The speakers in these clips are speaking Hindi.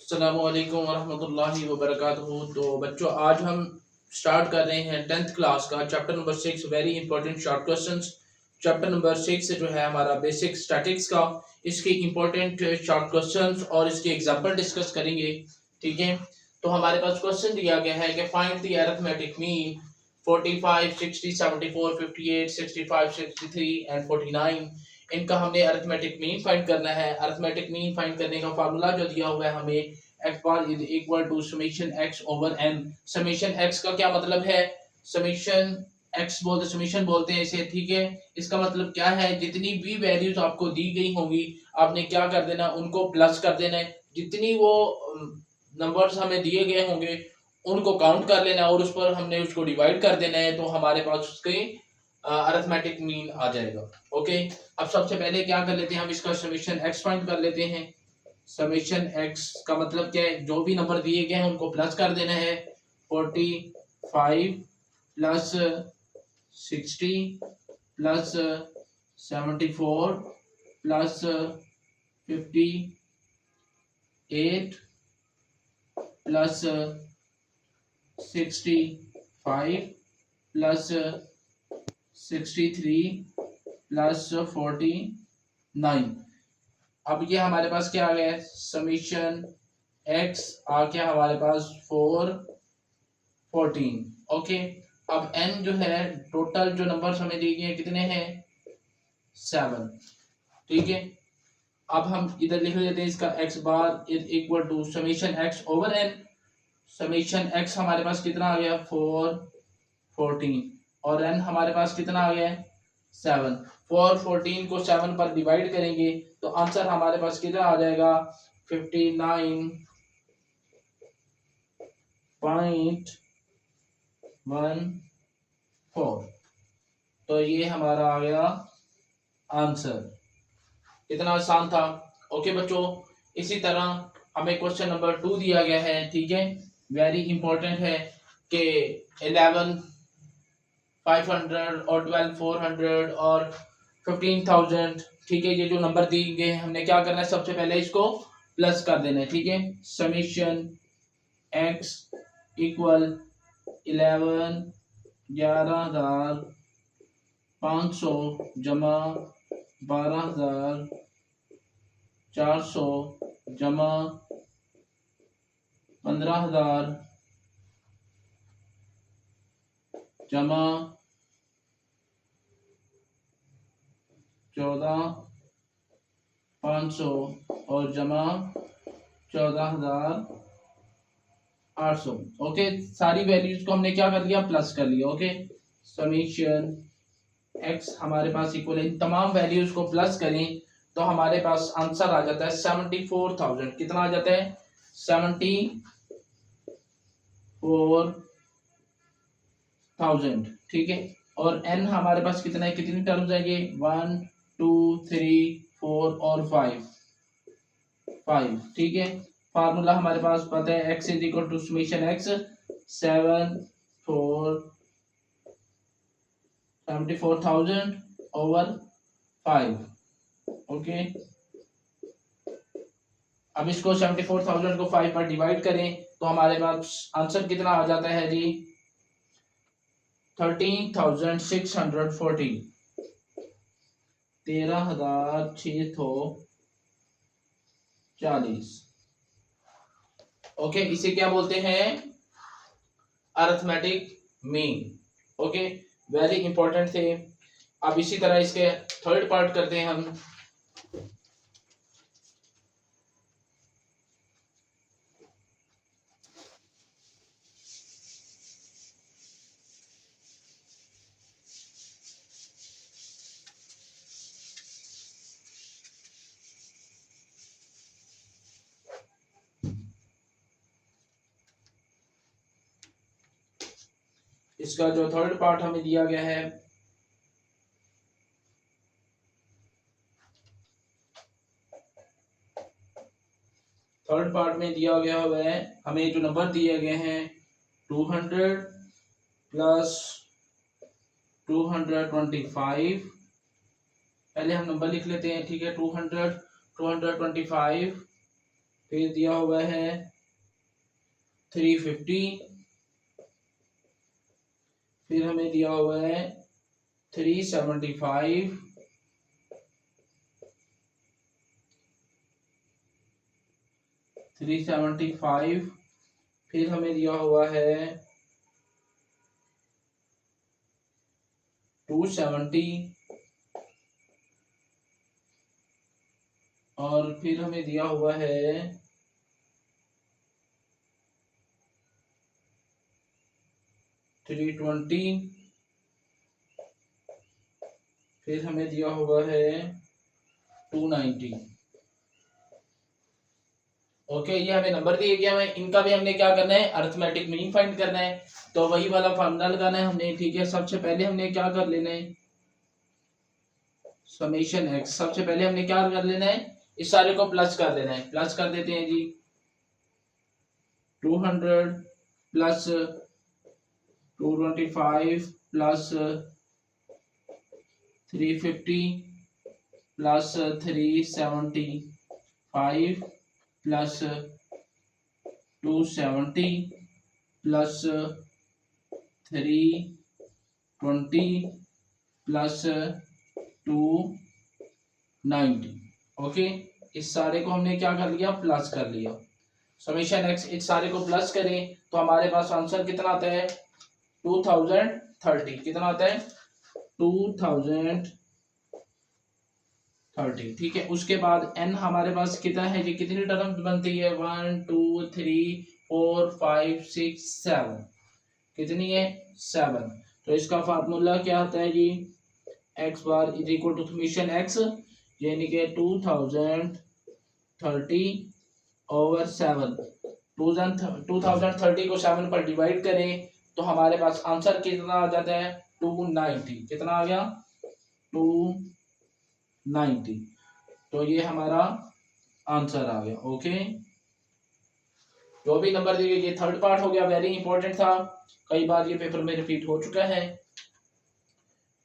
अस्सलामु अलैकुम वरहमतुल्लाहि वबरकातुहू। तो बच्चों, आज हम स्टार्ट कर रहे हैं 10th क्लास का chapter number 6, very important short questions. Chapter number 6 जो है हमारा बेसिक स्टैटिक्स का, इसके इंपॉर्टेंट शॉर्ट क्वेश्चंस और इसके एग्जांपल डिस्कस करेंगे। ठीक है, तो हमारे पास क्वेश्चन दिया गया है कि find the arithmetic mean 45, 60, 74, 58, 65, 63 and 49। इनका हमने अरिथमेटिक मीन फाइंड करना है। अरिथमेटिक मीन फाइंड करने का फार्मूला जो दिया हुआ है हमें, x bar is equal to summation x over n। Summation x का क्या मतलब है? समेशन x बोलते, समेशन बोलते हैं इसे। ठीक है, इसका मतलब क्या है? जितनी भी वैल्यूज आपको दी गई होंगी, आपने क्या कर देना, उनको प्लस कर देना है। जितनी वो नंबर्स हमें दिए गए होंगे उनको काउंट कर लेना और उस पर हमने उसको डिवाइड कर देना है, तो हमारे पास उसके अरिथमेटिक मीन आ जाएगा। ओके, अब सबसे पहले क्या कर लेते हैं, हम इसका समेशन x फाइंड कर लेते हैं। समेशन x का मतलब क्या है? जो भी नंबर दिए गए हैं उनको प्लस कर देना है। 45 plus 60 plus 74 plus 58 plus 65 plus 63 plus 49। अब ये हमारे पास क्या आ गया है? समीशन x आ गया हमारे पास 414। ओके, अब n जो है, टोटल जो नंबर्स हमें दिए गए कितने हैं? 7। ठीक है, अब हम इधर लिख लेते हैं इसका x bar is equal to summation x over n। Summation x हमारे पास कितना आ गया? 414 और n हमारे पास कितना आ गया? 7। 414 को 7 पर डिवाइड करेंगे तो आंसर हमारे पास कितना आ जाएगा? 59.14। तो ये हमारा आ गया आंसर। कितना आसान था। ओके बच्चों, इसी तरह हमें क्वेश्चन नंबर 2 दिया गया है। ठीक है, वेरी इंपॉर्टेंट है कि 11 500 और 12 400 और 15,000। ठीक है, ये जो नंबर दिए गए हैं हमने क्या करना है? सबसे पहले इसको प्लस कर देना है। ठीक है, समीशन x इक्वल 11,500 जमा 12,400 जमा 15,000 जमा 14,500 और जमा 14,800। ओके, सारी वैल्यूज को हमने क्या कर लिया? प्लस कर लिया। ओके, समीशन x हमारे पास इक्वल है, इन तमाम वैल्यूज को प्लस करें तो हमारे पास आंसर आ जाता है 74,000। कितना आ जाता है? 74,000। ठीक है, और n हमारे पास कितना है? कितनी टर्म्स है ये? 1 2 3 4 और 5। ठीक है, फार्मूला हमारे पास पता है, x is equal to summation x 74,000 over 5। Okay, अब इसको 74,000 को 5 पर डिवाइड करें तो हमारे पास आंसर कितना आ जाता है जी? 13,640। 13,640। ओके, इसे क्या बोलते हैं? Arithmetic mean. Okay, very important थे। अब इसी तरह इसके थर्ड पार्ट करते हैं हम। इसका जो थर्ड पार्ट हमें दिया गया है, थर्ड पार्ट में दिया गया हुआ है हमें जो नंबर दिए गए हैं 200 प्लस 225। पहले हम नंबर लिख लेते हैं। ठीक है, 200 225 फिर दिया हुआ है 350, फिर हमें दिया हुआ है 375, फिर हमें दिया हुआ है 270, और फिर हमें दिया हुआ है 320, फिर हमें दिया हुआ है 290। ओके, ये हमें नंबर दिए गए हैं, इनका भी हमने क्या करना है, अरिथमेटिक मीन फाइंड करना है। तो वही वाला फार्मूला लगाना है हमने, ठीक है। सबसे पहले हमने क्या कर लेना है, समेशन एक्स, सबसे पहले हमने क्या कर लेना है, इस सारे को प्लस कर देना है। प्लस कर देते हैं जी, 200 plus 225 plus 350 plus 375 plus 270 plus 320 plus 290। Okay, इस सारे को हमने क्या कर लिया, प्लस कर लिया। समेशन एक्स, इस सारे को प्लस करें तो हमारे पास आंसर कितना आता है, 2030। कितना आता है, 2030, ठीक है। उसके बाद n हमारे पास कितना है जी, कितनी टर्म बनती है, 1 2 3 4 5 6 7, कितनी है, 7। तो इसका फार्मूला क्या आता है जी, x bar is equal to summation x, यानी कि 2030 ओवर 7। 2030 को 7 पर डिवाइड करें तो हमारे पास आंसर कितना आ जाता है, 290। कितना आ गया, 290। तो ये हमारा आंसर आ गया। ओके, जो भी नंबर दिए, ये थर्ड पार्ट हो गया, वेरी इंपॉर्टेंट था, कई बार ये पेपर में रिपीट हो चुका है।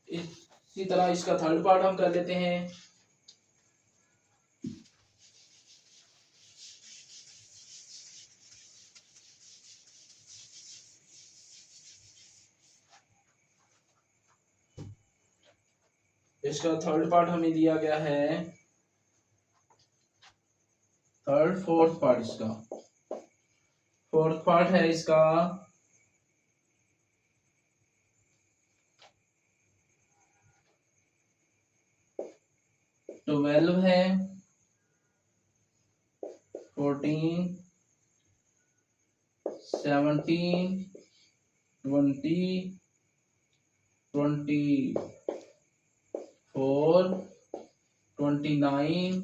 इसी तरह इसका थर्ड पार्ट हम कर लेते हैं। इसका थर्ड पार्ट हमें दिया गया है, फोर्थ पार्ट इसका, फोर्थ पार्ट है इसका 12 है, 14 17 20 24 29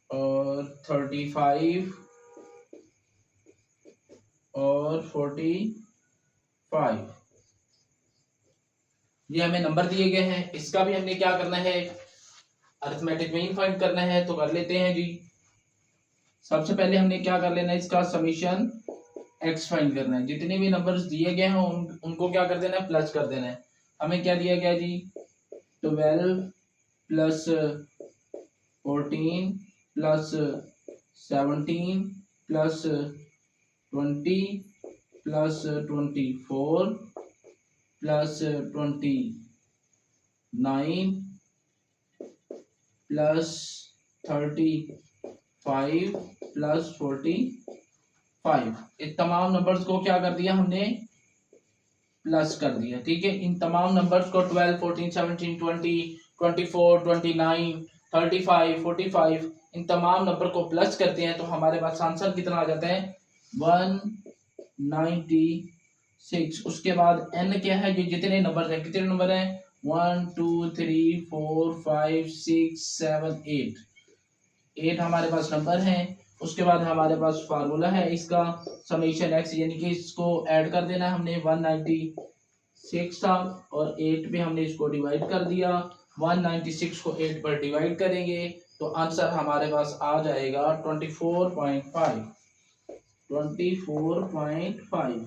और 35 और 45, ये हमें नंबर दिए गए हैं। इसका भी हमने क्या करना है, अरिथमेटिक मीन फाइंड करना है। तो कर लेते हैं जी। सबसे पहले हमने क्या कर लेना है, इसका समीशन एक्स फाइंड करना है। जितने भी नंबर्स दिए गए हैं उनको क्या कर देना है, प्लस कर देना है। हमें क्या दिया गया जी, 12 plus 14 plus 17 plus 20 plus 24 plus 29 plus 35 plus 45, इन तमाम नंबर्स को क्या कर दिया हमने, प्लस कर दिया, ठीक है। इन तमाम नंबर्स को 12 14 17 20 24 29 35 45, इन तमाम नंबर को प्लस करते हैं तो हमारे पास आंसर कितना आ जाता है, 196। उसके बाद n क्या है, जो जितने नंबर है, कितने नंबर है, 1 2 3 4 5 6 7 8 हमारे पास नंबर हैं। उसके बाद हमारे पास फार्मूला है इसका, समेशन एक्स, यानी कि इसको ऐड कर देना हमने, 196 था और 8 पे हमने इसको डिवाइड कर दिया। 196 को 8 पर डिवाइड करेंगे तो आंसर हमारे पास आ जाएगा 24.5।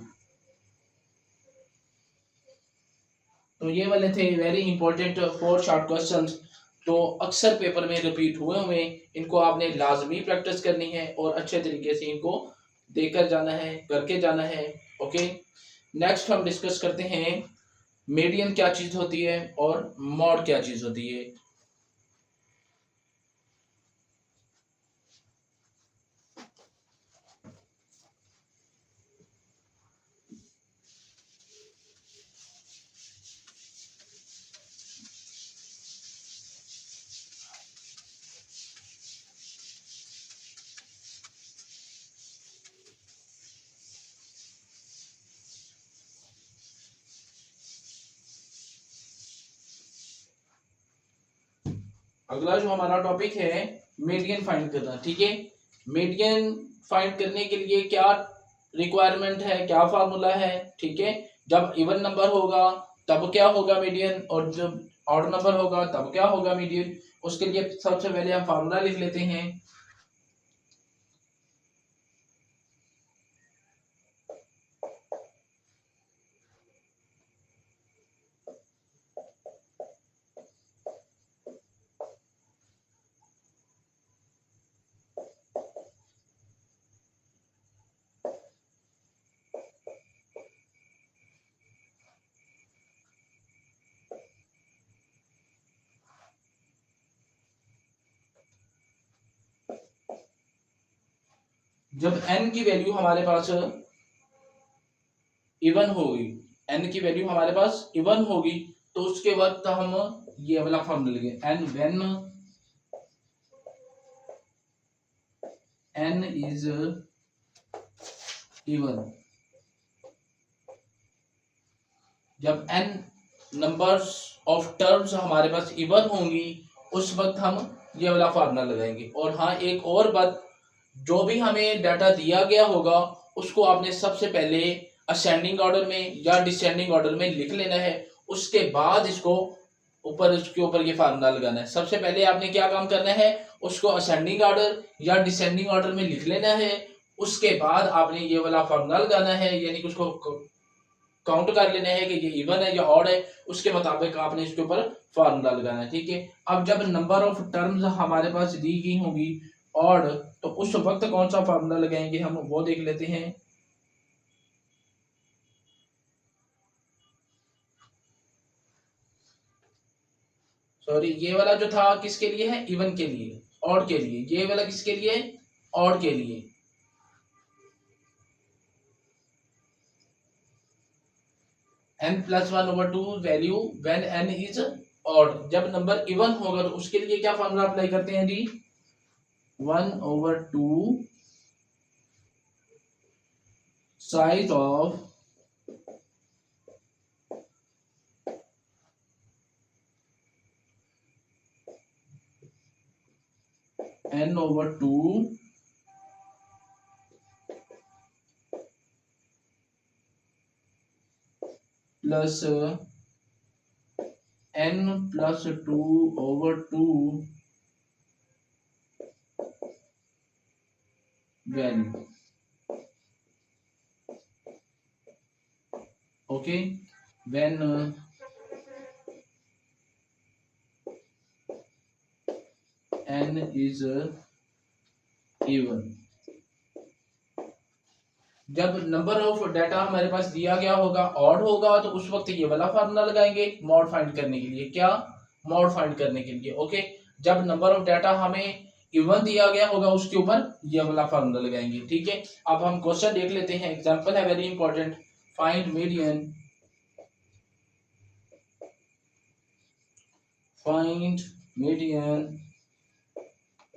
तो ये वाले थे वेरी इंपॉर्टेंट 4 शॉर्ट क्वेश्चंस। तो अक्सर पेपर में रिपीट हुए हुए, इनको आपने लाजमी प्रैक्टिस करनी है और अच्छे तरीके से इनको देकर जाना है, करके जाना है। ओके, नेक्स्ट हम डिस्कस करते हैं मीडियन क्या चीज़ होती है और मॉड क्या चीज़ होती है। अगला जो हमारा टॉपिक है मीडियन फाइंड करना। ठीक है, मीडियन फाइंड करने के लिए क्या रिक्वायरमेंट है, क्या फार्मूला है। ठीक है, जब इवन नंबर होगा तब क्या होगा मीडियन, और जब ऑड नंबर होगा तब क्या होगा मीडियन। उसके लिए सबसे पहले हम फार्मूला लिख लेते हैं। जब n की वैल्यू हमारे पास इवन होगी, n की वैल्यू हमारे पास इवन होगी, तो उसके वक्त हम ये वाला फॉर्मूला लेंगे, n when n is even. जब n नंबर्स ऑफ टर्म्स हमारे पास इवन होंगी, उस वक्त हम ये वाला फार्मूला लगाएंगे। और हाँ, एक और बात, जो भी हमें डाटा दिया गया होगा उसको आपने सबसे पहले असेंडिंग ऑर्डर में या डिसेंडिंग ऑर्डर में लिख लेना है। उसके बाद इसको उसके ऊपर ये फार्मूला लगाना है। सबसे पहले आपने क्या काम करना है, उसको असेंडिंग ऑर्डर या डिसेंडिंग ऑर्डर में लिख लेना है। उसके बाद आपने ये वाला फार्मूला लगाना है, यानी कि उसको काउंट कर लेना है कि ये इवन है या ऑड है, उसके मुताबिक आपने इसके ऊपर फार्मूला लगाना है। ठीक है, अब जब नंबर ऑफ टर्म्स हमारे पास दी गई होंगी ऑड, तो उस वक्त कौन सा फार्मूला लगाएंगे हम वो देख लेते हैं। सॉरी, ये वाला जो था किसके लिए है, इवन के लिए, ऑड के लिए। ये वाला किसके लिए, ऑड के लिए। n+1/2 value when n is odd. जब नंबर इवन होगा तो उसके लिए क्या फार्मूला अप्लाई करते हैं जी, 1/2 size of n/2 plus n+2/2 value. Okay, when n is even। जब नंबर ऑफ डाटा हमारे पास दिया गया होगा ऑड होगा, तो उस वक्त ये वाला फार्मूला लगाएंगे मॉड फाइंड करने के लिए। क्या, मॉड फाइंड करने के लिए। ओके, जब नंबर ऑफ डाटा हमें इवन दिया गया होगा उसके ऊपर ये वाला फार्मूला लगाएंगे। ठीक है, अब हम क्वेश्चन देख लेते हैं। एग्जांपल है very important, find median, find median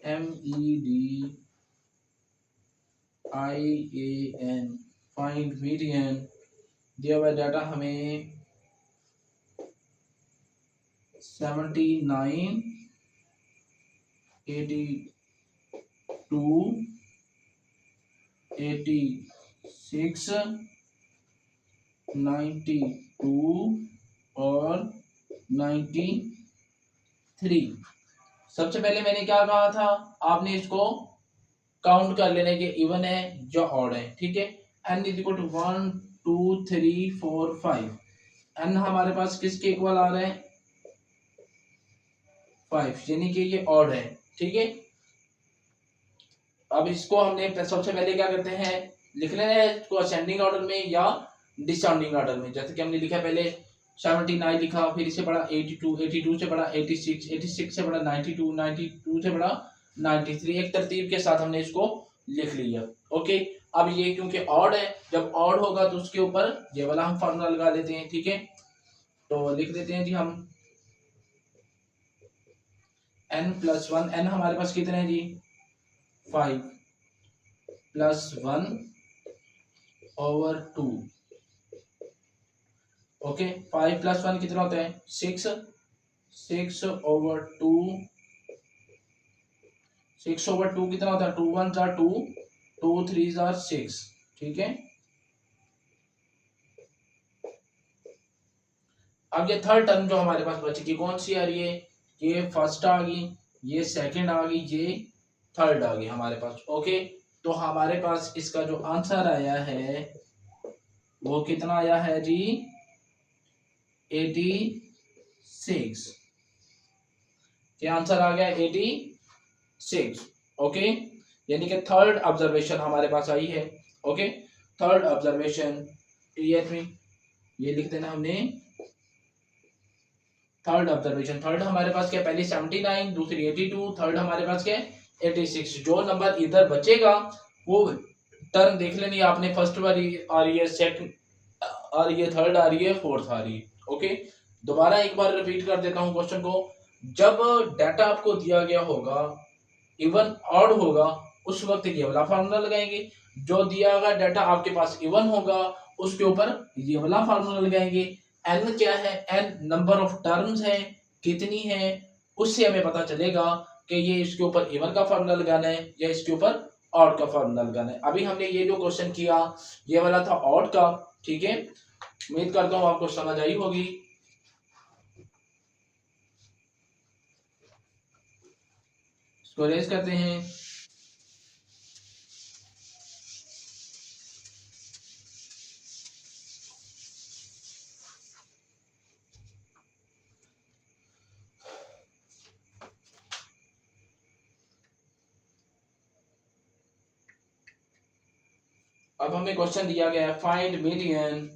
MEDIAN, find median. दिया हुआ डाटा हमें 79, 82, 86, 92 और 93। सबसे पहले मैंने क्या कहा था, आपने इसको काउंट कर लेना कि इवन है या ऑड है। ठीक है, n is equal to 1 2 3 4 5। n हमारे पास किसके इक्वल आ रहे हैं, 5, यानी कि ये ऑड है। ठीक है, अब इसको हमने सबसे पहले क्या करते हैं, लिख लेना है इसको असेंडिंग ऑर्डर में या डिसेंडिंग ऑर्डर में। जैसे कि हमने लिखा पहले 79 लिखा, फिर इससे बड़ा 82, 82 से बड़ा 86, 86 से बड़ा 92, 92 से बड़ा 93, एक तरतीब के साथ हमने इसको लिख लिया। ओके, अब ये क्योंकि ऑड है, जब ऑड होगा तो उसके ऊपर ये वाला हम फार्मूला लगा देते हैं। ठीक है, तो लिख देते हैं जी हम n+1, n हमारे पास कितने हैं जी 5 +1/2। ओके, 5+1 कितना होता है 6, 6/2, 6/2 कितना होता है 2 1 2, 2 3 6। ठीक है, अब ये थर्ड टर्म जो हमारे पास बची कौन सी आ रही है, ये फर्स्ट आ गई, ये सेकंड आ गई, ये थर्ड आ गई हमारे पास। ओके, तो हमारे पास इसका जो आंसर आया है वो कितना आया है जी 86। क्या आंसर आ गया 86। ओके, यानी कि थर्ड ऑब्जर्वेशन हमारे पास आई है। ओके, थर्ड ऑब्जर्वेशन ये लिख देना हमने थर्ड ऑब्जर्वेशन। थर्ड हमारे पास क्या, पहली 79, दूसरी 82, थर्ड हमारे पास क्या 86। जो नंबर इधर बचेगा वो टर्म देख लेनी आपने, फर्स्ट वाली आ रही है, सेकंड आ रही है, थर्ड आ रही है, फोर्थ आ रही है। ओके, दोबारा एक बार रिपीट कर देता हूँ क्वेश्चन को। जब डाटा आपको दिया गया होगा इवन ऑड होगा उस वक्त ये वाला फार्मूला लगाएंगे, जो दिया गया डाटा आपके पास इवन होगा उसके ऊपर ये वाला फार्मूला लगाएंगे। एन क्या है, एन नंबर ऑफ टर्म्स है, कितनी है, उससे हमें पता चलेगा कि ये इसके ऊपर इवन का फार्मूला लगाना है या इसके ऊपर ऑड का फार्मूला लगाना है। अभी हमने ये जो क्वेश्चन किया ये वाला था ऑड का। ठीक है, उम्मीद करता हूँ आपको समझ आई होगी। इसको रेज करते हैं। अब हमें क्वेश्चन दिया गया है फाइंड मीडियन,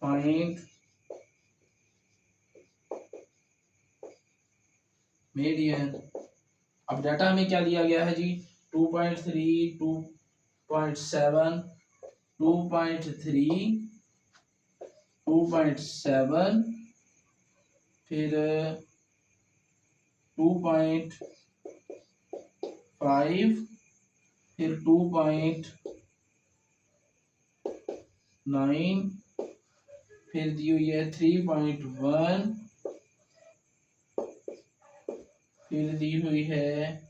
फाइंड मीडियन। अब डाटा हमें क्या दिया गया है जी 2.3, 2.7, 2.3, 2.7, फिर 2.5, फिर 2.9, फिर दी हुई है 3.1, फिर दी हुई है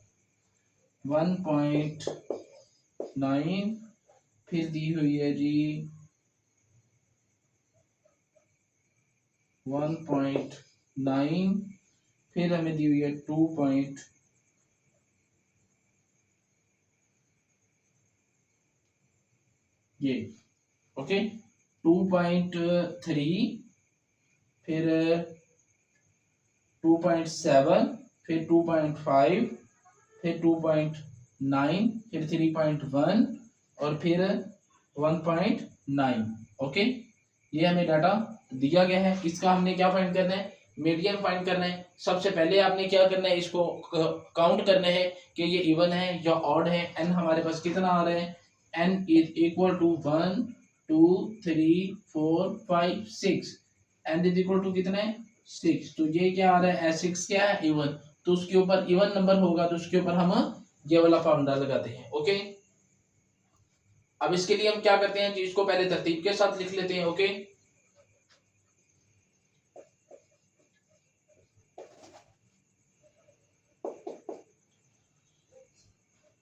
1.9, फिर दी हुई है जी 1.9, फिर हमें दी हुई है 2. ये ओके 2.3, फिर 2.7, फिर 2.5, फिर 2.9, फिर 3.1 और फिर 1.9। ओके, ये हमें डाटा दिया गया है। इसका हमने क्या फाइंड करना है, मीडियन फाइंड करना है। सबसे पहले आपने क्या करना है, इसको काउंट करना है कि ये इवन है या ऑड है। एन हमारे पास कितना आ रहा है, N is equal to 1 2 3 4 5 6, N is equal to कितना है 6। तो ये क्या आ रहा है, सिक्स क्या है इवन, तो उसके ऊपर इवन नंबर होगा तो उसके ऊपर हम ये वाला फॉर्मूला लगाते हैं। ओके, अब इसके लिए हम क्या करते हैं जी, इसको पहले तरतीब के साथ लिख लेते हैं। ओके,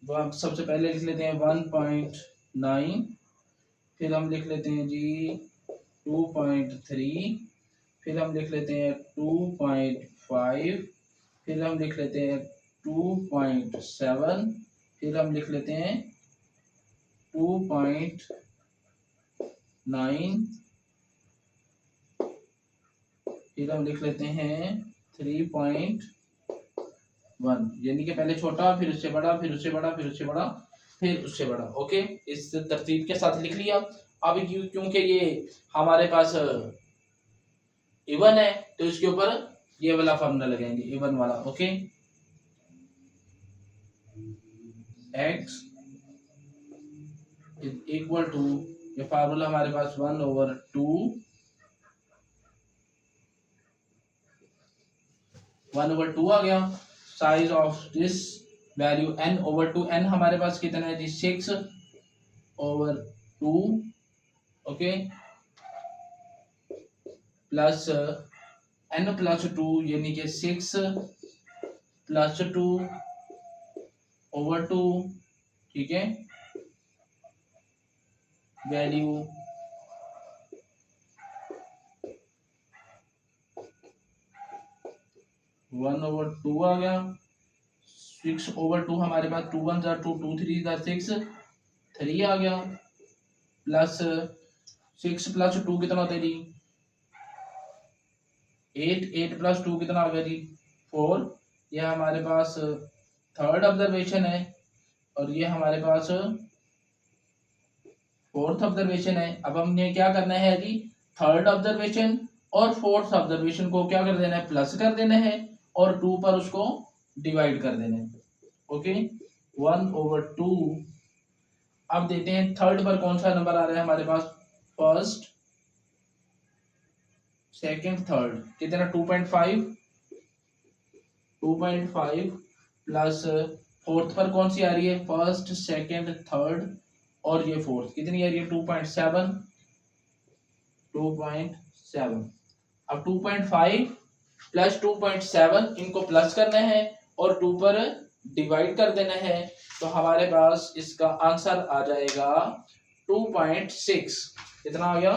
तो हम सबसे पहले लिख लेते हैं 1.9, फिर हम लिख लेते हैं जी 2.3, फिर हम लिख लेते हैं 2.5, फिर हम लिख लेते हैं 2.7, फिर हम लिख लेते हैं 2.9, फिर हम लिख लेते हैं 3.1, यानी कि पहले छोटा फिर उससे बड़ा फिर उससे बड़ा फिर उससे बड़ा फिर उससे बड़ा। ओके, इस तरतीब के साथ लिख लिया। अब क्योंकि ये हमारे पास इवन है तो इसके ऊपर ये वाला फॉर्मूला लगाएंगे, इवन वाला। Okay, x is equal to, ये फार्मूला हमारे पास 1/2, 1/2 आ गया। Size of this value n/2, n हमारे पास कितना है जी 6/2। ओके, प्लस n+2 यानी कि 6+2/2, ठीक है। वैल्यू 1/2 आ गया। 6/2 हमारे पास 2 1 2 2 3 6, 3 आ गया। प्लस 6+2 कितना होता है जी 8, 8+2 कितना आ गया जी 4। यह हमारे पास थर्ड ऑब्जर्वेशन है और ये हमारे पास फोर्थ ऑब्जर्वेशन है। अब हमने क्या करना है जी, थर्ड ऑब्जर्वेशन और फोर्थ ऑब्जर्वेशन को क्या कर देना है, प्लस कर देना है और 2 पर उसको डिवाइड कर देना है। ओके, 1/2। अब देते हैं थर्ड पर कौन सा नंबर आ रहा है हमारे पास, फर्स्ट सेकंड थर्ड, कितना 2.5, 2.5 प्लस फोर्थ पर कौन सी आ रही है, फर्स्ट सेकंड थर्ड और ये फोर्थ कितनी आ रही है 2.7, 2.7। अब 2.5 प्लस 2.7 इनको प्लस करना है और 2 पर डिवाइड कर देना है, तो हमारे पास इसका आंसर आ जाएगा 2.6। कितना आ गया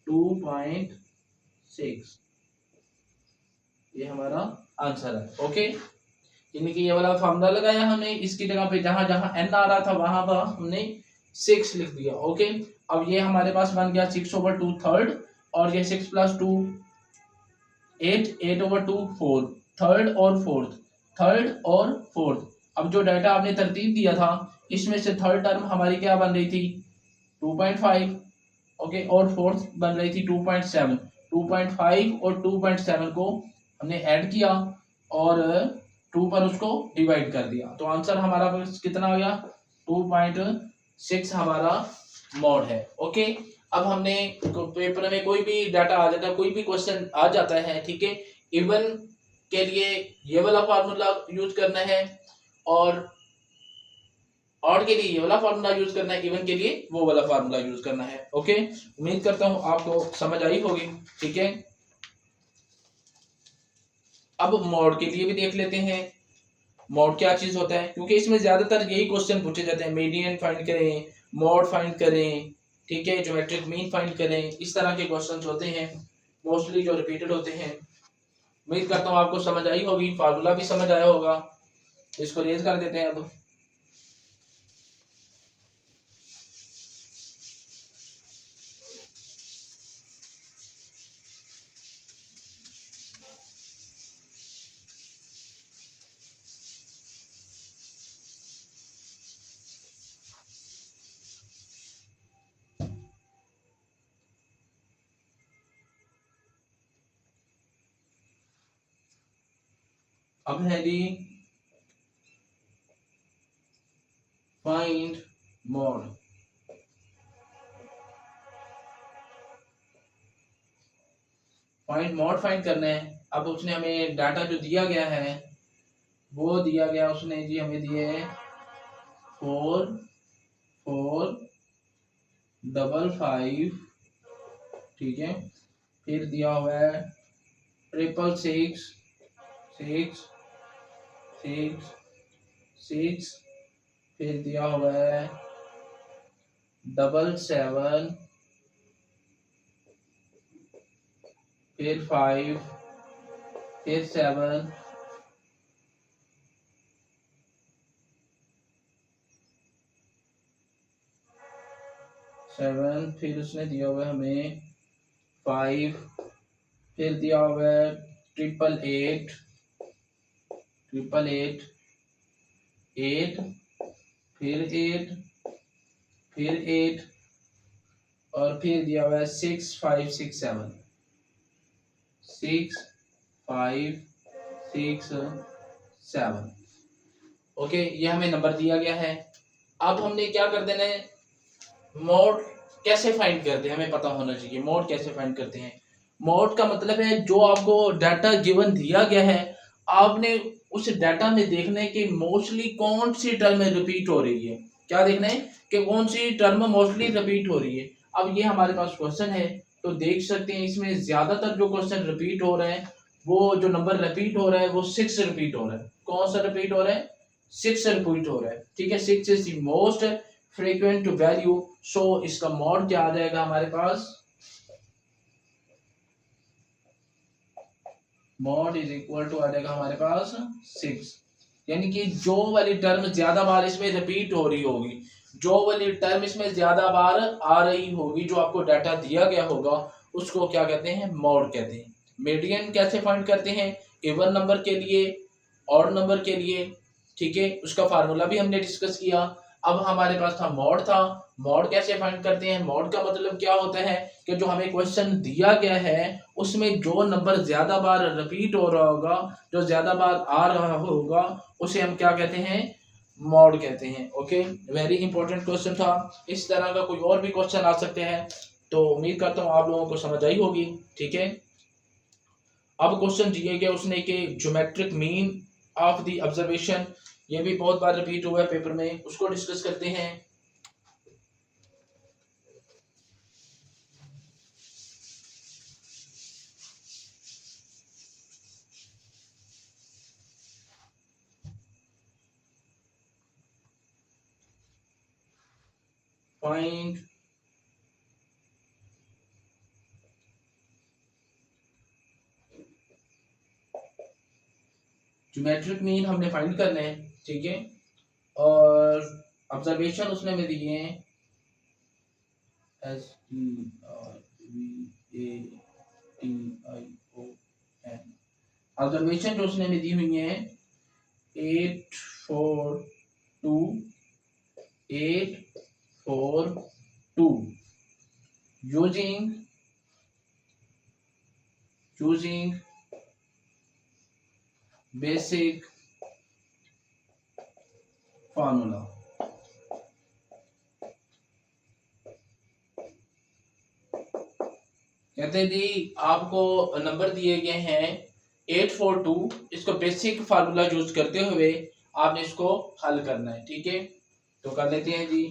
2.6, ये हमारा आंसर है। ओके, यानी कि ये वाला फार्मूला लगाया हमने, इसकी जगह पे जहां जहां n आ रहा था वहां पर हमने 6 लिख दिया। ओके, अब ये हमारे पास बन गया 6/2 थर्ड और ये 6+2 8, 8/2 4, थर्ड और फोर्थ, थर्ड और फोर्थ। अब जो डाटा आपने तरतीब दिया था इसमें से थर्ड टर्म हमारी क्या बन रही थी 2.5। ओके, और फोर्थ बन रही थी 2.7। 2.5 और 2.7 को हमने ऐड किया और 2 पर उसको डिवाइड कर दिया, तो आंसर हमारा कितना आ गया 2.6 हमारा मॉड है। ओके, अब हमने पेपर में कोई भी डाटा आ जाता है, कोई भी क्वेश्चन आ जाता है, ठीक है, इवन के लिए ये वाला फार्मूला यूज करना है और ऑड के लिए ये वाला फार्मूला यूज करना है, इवन के लिए वो वाला फार्मूला यूज करना है। ओके, उम्मीद करता हूं आपको समझ आई होगी, ठीक है। अब मॉड के लिए भी देख लेते हैं, मॉड क्या चीज होता है, क्योंकि इसमें ज्यादातर यही क्वेश्चन पूछे जाते हैं, मीडियन फाइंड करें, मॉड फाइंड करें, ठीक है, ज्योमेट्रिक मीन फाइंड करें, इस तरह के क्वेश्चन होते हैं मोस्टली जो रिपीटेड होते हैं। उम्मीद करता हूँ आपको समझ आई होगी, फार्मूला भी समझ आया होगा। इसको रेज कर देते हैं। अब है जी find mode. Find mode find करना है। अब उसने हमें डाटा जो दिया गया है वो दिया गया, उसने जी हमें दिए 4 4 5 5, ठीक है, फिर दिया हुआ है 666 6 6 6, फिर दिया हुआ है 7 7, फिर 5, फिर 7, फिर उसने दिया हुआ है हमें 5, फिर दिया हुआ है 888, 8, फिर 8, फिर 8, और फिर दिया हुआ है 6, 5, 6, 7, 6, 5, 6, 7। ओके, ये हमें नंबर दिया गया है। अब हमने क्या कर देना है, मोड कैसे फाइंड करते हैं हमें पता होना चाहिए। मोड कैसे फाइंड करते हैं, मोड का मतलब है जो आपको डाटा गिवन दिया गया है, आपने उस डाटा में देखना है कि मोस्टली कौन सी टर्म रिपीट हो रही है। क्या देखना है कि कौन सी टर्म मोस्टली रिपीट हो रही है। अब ये हमारे पास क्वेश्चन है, तो देख सकते हैं इसमें ज्यादातर जो क्वेश्चन रिपीट हो रहे हैं, वो जो नंबर रिपीट हो रहा है वो 6 रिपीट हो रहा है। कौन सा रिपीट हो रहा है, 6 रिपीट हो रहा है। ठीक है, 6 is the most frequent value, so इसका मॉड क्या आ जाएगा हमारे पास, मॉड इज इक्वल टू आ जाएगा हमारे पास 6। यानी कि जो वाली टर्म ज्यादा बार इसमें रिपीट हो रही होगी, जो वाली टर्म इसमें ज्यादा बार आ रही होगी, जो आपको डाटा दिया गया होगा, उसको क्या कहते हैं, मॉड कहते हैं। मीडियन कैसे फाइंड करते हैं, इवन नंबर के लिए, ऑड नंबर के लिए। ठीक है, उसका फार्मूला भी हमने डिस्कस किया। अब हमारे पास था मॉड था, मॉड कैसे फाइंड करते हैं। मॉड का मतलब क्या होता है कि जो हमें क्वेश्चन दिया गया है उसमें जो नंबर ज्यादा बार रिपीट हो रहा होगा, जो ज्यादा बार आ रहा होगा, उसे हम क्या कहते हैं, मॉड कहते हैं। ओके, वेरी इंपॉर्टेंट क्वेश्चन था। इस तरह का कोई और भी क्वेश्चन आ सकते हैं, तो उम्मीद करता हूँ आप लोगों को समझ आई होगी। ठीक है, अब क्वेश्चन दिए गया उसने कि geometric mean of the observation, ये भी बहुत बार रिपीट हुआ है पेपर में, उसको डिस्कस करते हैं। फाइंड ज्योमेट्रिक मीन हमने फाइंड करना है। ठीक है, और ऑब्जर्वेशन उसने में दिए हैं STRVATION। ऑब्जर्वेशन जो उसने में दी हुई है 8, 4, 2, 8, 4, 2, using basic formula। कहते हैं जी आपको नंबर दिए गए हैं 842, इसको बेसिक फार्मूला यूज करते हुए आपने इसको हल करना है। ठीक है, तो कर लेते हैं जी।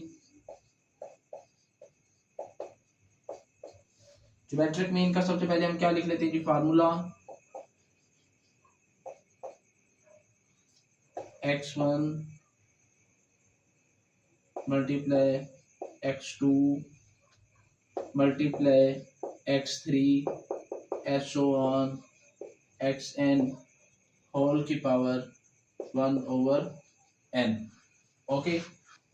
ज्योमेट्रिक मीन का सबसे पहले हम क्या लिख लेते हैं जी, formula x1 multiply x2 multiply x3 so on xn whole की पावर 1/n। ओके,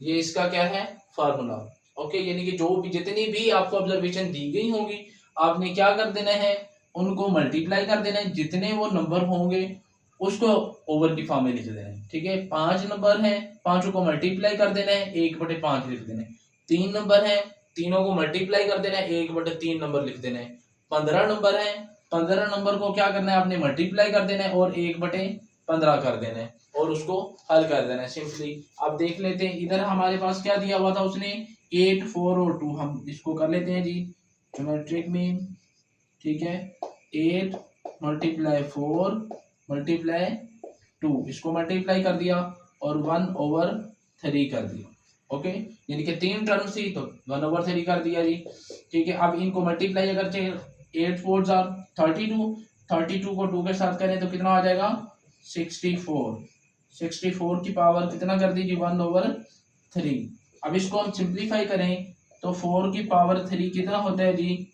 ये इसका क्या है, फार्मूला। ओके, यानी कि जो भी जितनी भी आपको ऑब्जर्वेशन दी गई होंगी, आपने क्या कर देना है, उनको मल्टीप्लाई कर देना है, जितने वो नंबर होंगे उसको ओवर की फॉर्म में लिख देना है। ठीक है, 5 नंबर है, 5 को मल्टीप्लाई कर देना है, 1/5 लिख देना है। 3 नंबर है, तीनों को मल्टीप्लाई कर देना है, 1/3 नंबर लिख देना है। 15 नंबर है, 15 नंबर को क्या करना है, आपने मल्टीप्लाई कर देना है और 1/15 कर देना है और उसको हल कर देना है सिंपली। अब देख लेते हैं इधर हमारे पास क्या दिया हुआ था उसने, 8, 4 और 2। हम इसको कर लेते हैं जी ज्योमेट्रिक मीन। ठीक है, 8 मल्टीप्लाई 4 मल्टीप्लाई 2, इसको मल्टीप्लाई कर दिया और 1/3 कर दिया। ओके, यानी कि 3 टर्म थी तो 1/3 कर दिया जी। ठीक है, अब इनको मल्टीप्लाई अगर 8 4 32, 32 को 2 के साथ करें तो कितना आ जाएगा, 64। 64 की पावर कितना कर दीजिए, 1/3। अब इसको हम सिंप्लीफाई करें तो 4 की पावर 3 कितना होता है जी,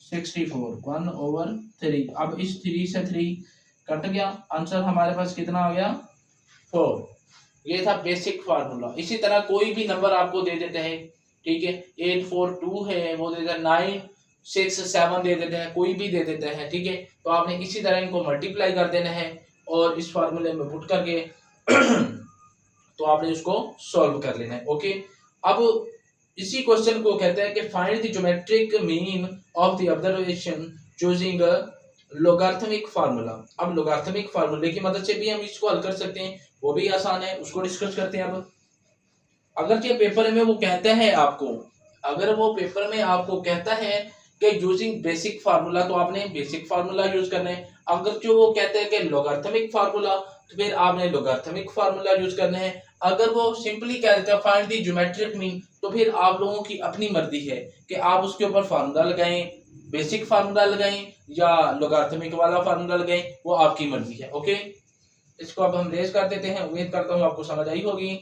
64, 1/3। अब इस 3 से 3 कट गया, आंसर हमारे पास कितना आ गया, 4। ये था बेसिक फार्मूला। इसी तरह कोई भी नंबर आपको दे देते हैं, ठीक है, 842 है, वो दे देता 9 6 7 दे देते हैं, कोई भी दे देते हैं, ठीक है। तो आपने इसी तरह इनको मल्टीप्लाई कर देना है और इस फार्मूले में पुट करके तो आपने इसको सॉल्व कर लेना है। ओके, अब इसी क्वेश्चन को कहते हैं कि find the geometric mean of the observation using logarithmic formula. अब लोगारिथमिक फार्मूले की मदद से भी हम इसको हल कर सकते हैं, वो भी आसान है, उसको डिस्कस करते हैं। अब अगर ये पेपर में वो कहता है आपको, अगर वो पेपर में आपको कहता है कि यूजिंग बेसिक फार्मूला, तो आपने बेसिक फार्मूला यूज करना है। अगर जो वो कहते हैं कि लोगारिथमिक फार्मूला, तो फिर आपने लोगारिथमिक फार्मूला यूज करना है। अगर वो सिंपली कहता है फाइंड द ज्योमेट्रिक मीन, तो फिर आप लोगों की अपनी मर्जी है कि आप उसके ऊपर फार्मूला लगाएं, बेसिक फार्मूला लगाएं या लोगारिथमिक वाला फार्मूला लगाएं, वो आपकी मर्जी है। ओके, इसको अब हम रेज कर देते हैं। उम्मीद करता हूँ आपको समझ आई होगी।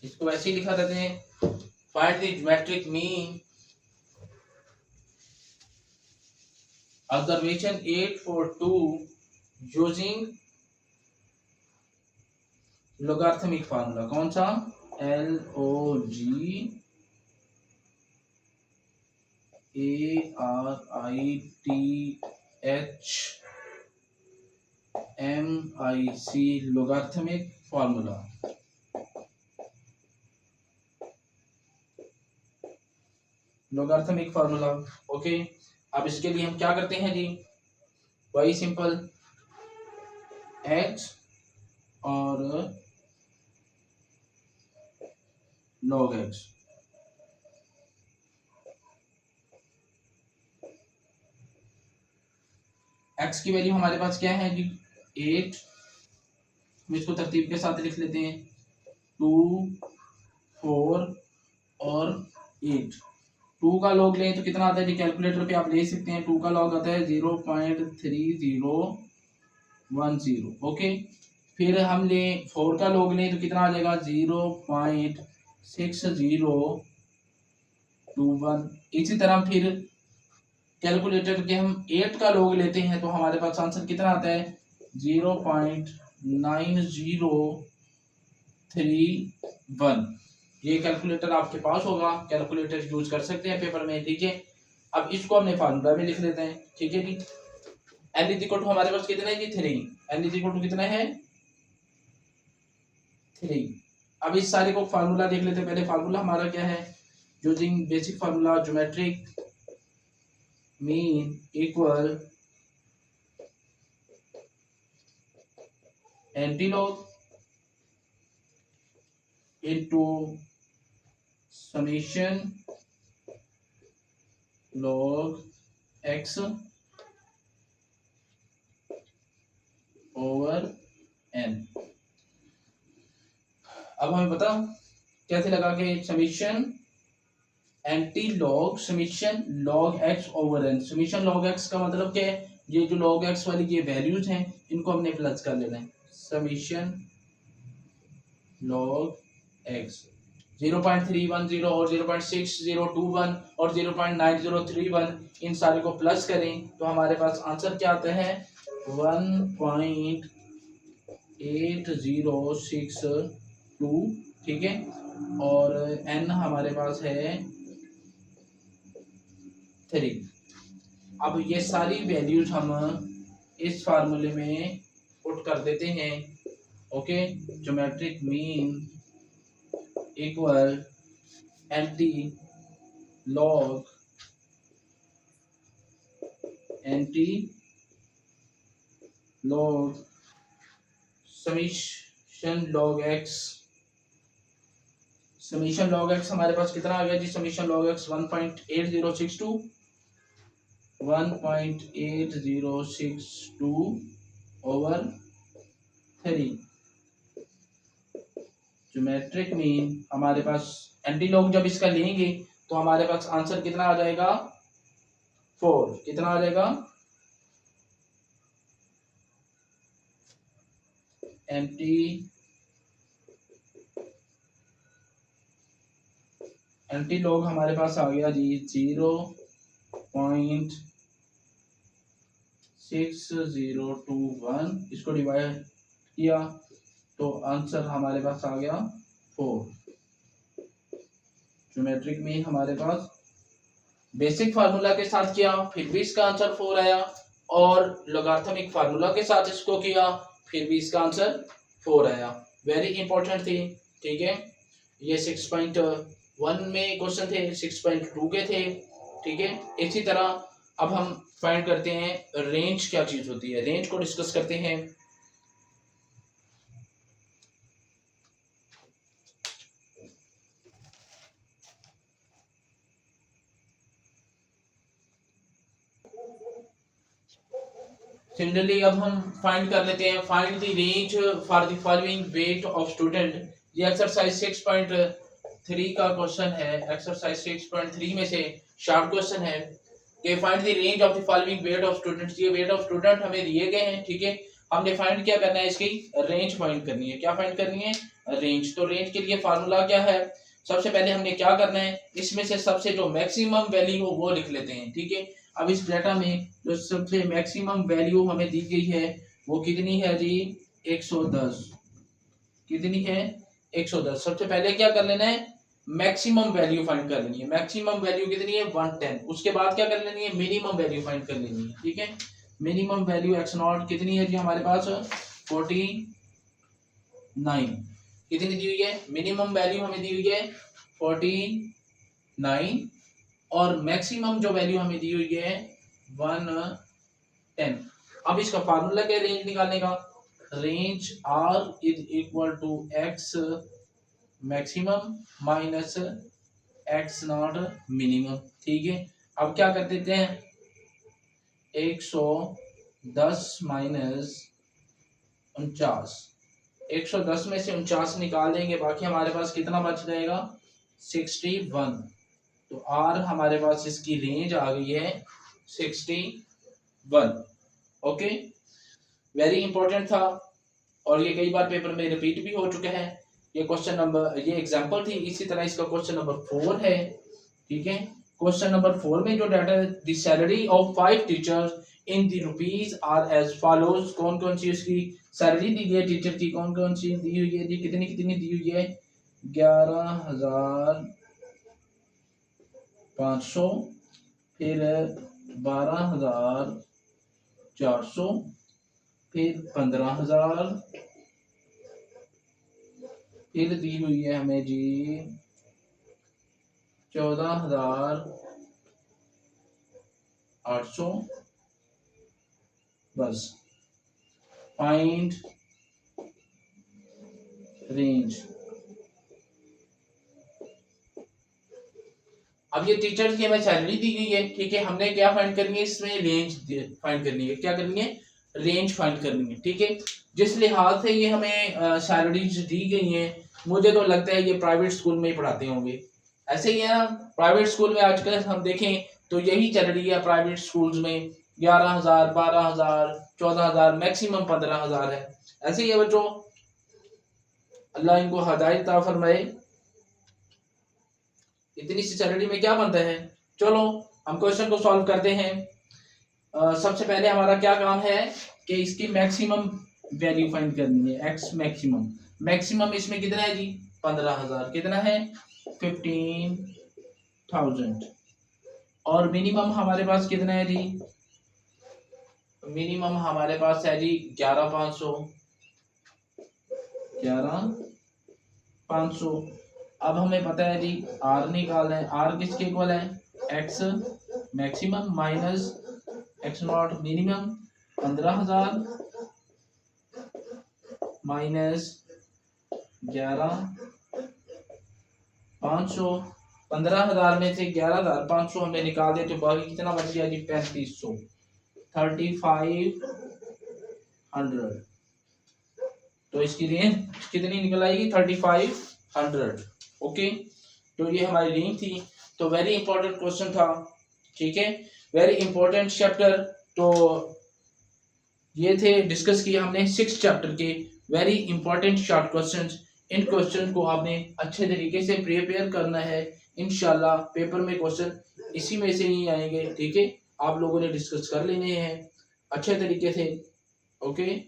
इसको ऐसे ही लिखा देते हैं, find the geometric mean observation 842 using logarithmic formula. कौन सा? LOGARITHMIC logarithmic formula. Logarithmic formula. Okay, अब इसके लिए हम क्या करते हैं जी, वही सिंपल, x और log x। x की वैल्यू हमारे पास क्या है जी, 8। हम इसको तरतीब के साथ लिख लेते हैं, 2 4 और 8। 2 का लॉग लें तो कितना आता है जी, कैलकुलेटर पे आप ले सकते हैं। 2 का लॉग आता है 0.3010। ओके, फिर हम लें 4 का लॉग लें तो कितना आ जाएगा, 0.6021। इसी तरह फिर कैलकुलेटर के हम 8 का लॉग लेते हैं तो हमारे पास आंसर कितना आता है, 0.9031। ये कैलकुलेटर आपके पास होगा, कैलकुलेटर यूज कर सकते हैं पेपर में। ठीक है, अब इसको हमने फार्मूला में लिख लेते हैं। ठीक है जी, एन इज इक्वल टू हमारे पास कितना है जी, 3। एन इज इक्वल टू कितना है, 3। अब इस सारे को फार्मूला देख लेते हैं। पहले फार्मूला हमारा क्या है, using basic formula geometric mean equal antilog into summation log x over n। अब हमें पता कैसे लगा कि summation anti log summation log x over n। Summation log x का मतलब क्या है, ये जो log x वाली ये वैल्यूज हैं इनको हमने प्लस कर लेना है। समीशन log x 0.310 और 0.6021 और 0.9031, इन सारे को प्लस करें तो हमारे पास आंसर क्या आता है, 1.8062। ठीक है, और n हमारे पास है 3। अब ये सारी वैल्यूज हम इस फार्मूले में पुट कर देते हैं। Okay, geometric mean equal anti log summation log x। Summation log x हमारे पास कितना आ गया जी, summation log x 1.8062 over 3। Geometric mean हमारे पास एंटी लॉग जब इसका लेंगे तो हमारे पास आंसर कितना आ जाएगा, 4। कितना आ जाएगा, एंटी लॉग हमारे पास आ गया जी 6021, इसको डिवाइड किया तो आंसर हमारे पास आ गया 4। ज्योमेट्रिक मीन हमारे पास बेसिक फार्मूला के साथ किया, फिर भी इसका आंसर 4 आया, और लोगारिथमिक फार्मूला के साथ इसको किया, फिर भी इसका आंसर 4 आया। वेरी इंपॉर्टेंट थी, ठीक है। ये 6.1 में क्वेश्चन थे, 6.2 के थे, ठीक है। इसी तरह अब हम फाइंड करते हैं रेंज क्या चीज होती है, रेंज को डिस्कस करते हैं। सिमिलरली अब हम फाइंड कर लेते हैं, find the range for the following weight of student. ये एक्सरसाइज 6.3 का क्वेश्चन है, एक्सरसाइज 6.3 में से शॉर्ट क्वेश्चन है कि find the range of the following weight of students. ये वेट ऑफ स्टूडेंट हमें दिए गए हैं, ठीक है। हमने फाइंड क्या करना है, इसकी रेंज फाइंड करनी है। क्या फाइंड करनी है, रेंज। तो रेंज के लिए फार्मूला क्या है, सबसे पहले हमने क्या करना है, इसमें से सबसे जो मैक्सिमम वैल्यू हो वो लिख लेते हैं, ठीक है। अब इस डाटा में जो सबसे मैक्सिमम वैल्यू हमें दी गई है वो कितनी है जी, 110। कितनी है, 110। सबसे पहले क्या कर लेना है, मैक्सिमम वैल्यू फाइंड कर लेनी है। मैक्सिमम वैल्यू कितनी है, 110। उसके बाद क्या कर लेनी है, मिनिमम वैल्यू फाइंड कर लेनी है, ठीक है। मिनिमम वैल्यू x0 कितनी है जी हमारे पास, 49। कितनी दी हुई है, मिनिमम वैल्यू हमें दी हुई है 49, और मैक्सिमम जो वैल्यू हमें दी हुई है 110। अब इसका फार्मूला क्या है रेंज निकालने का, range R is equal to x maximum minus x0 minimum, ठीक है। अब क्या कर देते हैं, 110 माइनस 49, 110 में से 49 निकाल देंगे, बाकी हमारे पास कितना बच जाएगा, 61। तो R हमारे पास इसकी रेंज आ गई है 61। ओके, वेरी इंपॉर्टेंट था, और ये कई बार पेपर में रिपीट भी हो चुका है। ये क्वेश्चन नंबर, ये एग्जांपल थी। इसी तरह इसका क्वेश्चन नंबर 4 है, ठीक है। क्वेश्चन नंबर 4 में जो data, the salary of 5 teachers in the rupees are as follows. कौन कौन सी उसकी सैलरी दी गई है टीचर की, कौन कौन सी दी हुई है जी, कितनी कितनी दी हुई है, 11,500, फिर 12,400, फिर 15,000, फिर दी हुई है हमें जी 14,800। बस फाइंड रेंज। अब ये टीचर्स की हमें सैलरी दी गई है, ठीक है। हमने क्या फाइंड करनी है, इसमें रेंज फाइंड करनी है। क्या करनी है, रेंज फाइंड करनी है, ठीक है। जिस लिहाज से ये हमें सैलरीज दी गई हैं, मुझे तो लगता है ये प्राइवेट स्कूल में ही पढ़ाते होंगे। ऐसे ही है ना, प्राइवेट स्कूल में आजकल हम देखें तो यही चल रही है प्राइवेट स्कूल्स में, 11,000, 12,000, 14,000, मैक्सिमम 15,000 है। ऐसे ही है बच्चों, अल्लाह इनको हदायत फरमाए। इतनी सी सैलरी में क्या बनता है। चलो हम क्वेश्चन को सॉल्व करते हैं। सबसे पहले हमारा क्या काम है कि इसकी मैक्सिमम वैल्यू फाइंड करनी है, एक्स मैक्सिमम। मैक्सिमम इसमें कितना है जी, 15,000। कितना है, 15,000। और मिनिमम हमारे पास कितना है जी, मिनिमम हमारे पास है जी 11,500। 11,500। अब हमें पता है जी आर निकालना है। आर किसके इक्वल है, x maximum minus x not minimum. 15,000 minus 11,500। 15,000 में से 11,500 हमने निकाल दिया तो बाकी कितना बच गया जी, 3,500, 3,500। तो इसकी रेंज कितनी निकल आएगी, 3,500। ओके, तो ये हमारी रेंज थी। तो वेरी इंपॉर्टेंट क्वेश्चन था, ठीक है, वेरी इंपॉर्टेंट चैप्टर। तो ये थे, डिस्कस किया हमने 6 चैप्टर के वेरी इंपॉर्टेंट शॉर्ट क्वेश्चंस। इन क्वेश्चन को आपने अच्छे तरीके से प्रिपेयर करना है। इंशाल्लाह पेपर में क्वेश्चन इसी में से ही आएंगे, ठीक है। आप लोगों ने डिस्कस कर लेने हैं। अच्छे तरीके से। Okay,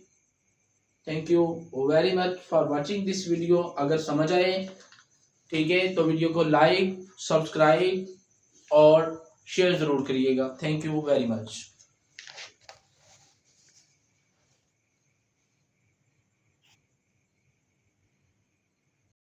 thank you very much for watching this video. अगर समझ आए ठीक है तो वीडियो को लाइक, सब्सक्राइब और शेयर ज़रूर करिएगा। Thank you very much.